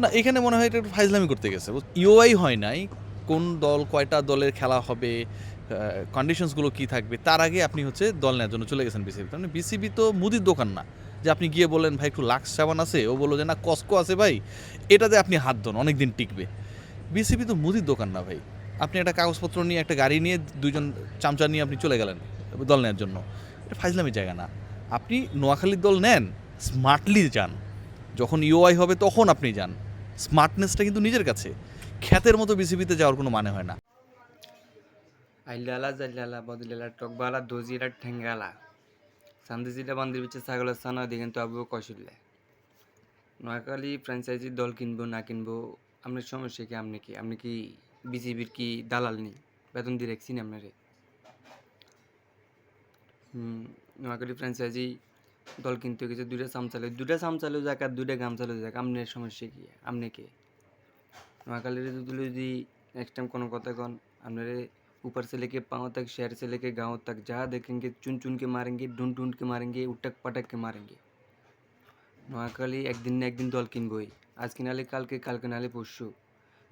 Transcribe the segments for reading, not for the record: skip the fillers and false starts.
না, এখানে মনে হয় এটা একটু ফাইজলামি করতে গেছে। ইওআই হয় নাই, কোন দল কয়টা দলের খেলা হবে, কন্ডিশনসগুলো কী থাকবে, তার আগে আপনি হচ্ছে দল নেওয়ার জন্য চলে গেছেন বিসিবি। মানে বিসিবি তো মুদির দোকান না যে আপনি গিয়ে বললেন ভাই একটু লাক্স সাবান আছে, ও বললো যে না কসকো আছে ভাই, এটাতে আপনি হাত ধোন অনেক দিন টিকবে। বিসিবি তো মুদির দোকান না ভাই। আপনি একটা কাগজপত্র নিয়ে একটা গাড়ি নিয়ে দুইজন চামচা নিয়ে আপনি চলে গেলেন দল নেওয়ার জন্য, এটা ফাইজলামির জায়গা না। আপনি নোয়াখালীর দল নেন, স্মার্টলি যান, যখন ইউআই হবে তখন আপনি যান। স্মার্টনেসটা কিন্তু নিজের কাছে, খ্যাতের মতো বিসিবিতে যাওয়ার কোনো মানে হয় না। আইলালা জাইলালা বদলালা টকবালা দজিরা ঠেঙ্গালা সান্দিজিলা বান্দির বিচ্ছে ছাগলের সানা দিয়ে কিন্তু আবু কৌশল্যে নোয়াখালী ফ্র্যাঞ্চাইজির দল কিনবো না কিনবো আপনার সমস্যা কি? আপনি কি বিসিবির কি দালাল নেই? বেতন দিয়ে রাখছি না আপনারে। নোয়াখালী ফ্র্যাঞ্চাইজি দল কিনতে গেছে দুইটা চামচালেও যাক আর দুইটা গাম চালেও যাক, আপনার সমস্যা কি? আপনি কে? নোয়াখালীর যদি नेक्स्ट टाइम कोनो কথা कौन हमने ऊपर से लेके पाँव तक, शहर से लेके गांव तक, जहाँ देखेंगे चुन चुन के मारेंगे, ढूंढ ढूंढ के मारेंगे, उटक पटक के मारेंगे। নোয়াখালী একদিন না একদিন দল কিনবই। আজ কিনালে কালকে, কালকে নালে পরশু।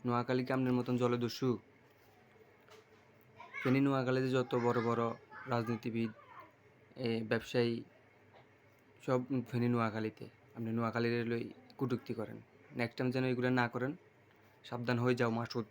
নোয়াখালী কি আপনার মতন জলদস্যু? ফেনী নোয়াখালীতে যত বড় বড় রাজনীতিবিদ, ব্যবসায়ী সব ফেনী নোয়াখালীতে। আপনি নোয়াখালীর লই কটূক্তি করেন। নেক্সট টাইম যেন এগুলো না করেন, সাবধান হয়ে যাও মাসুদ।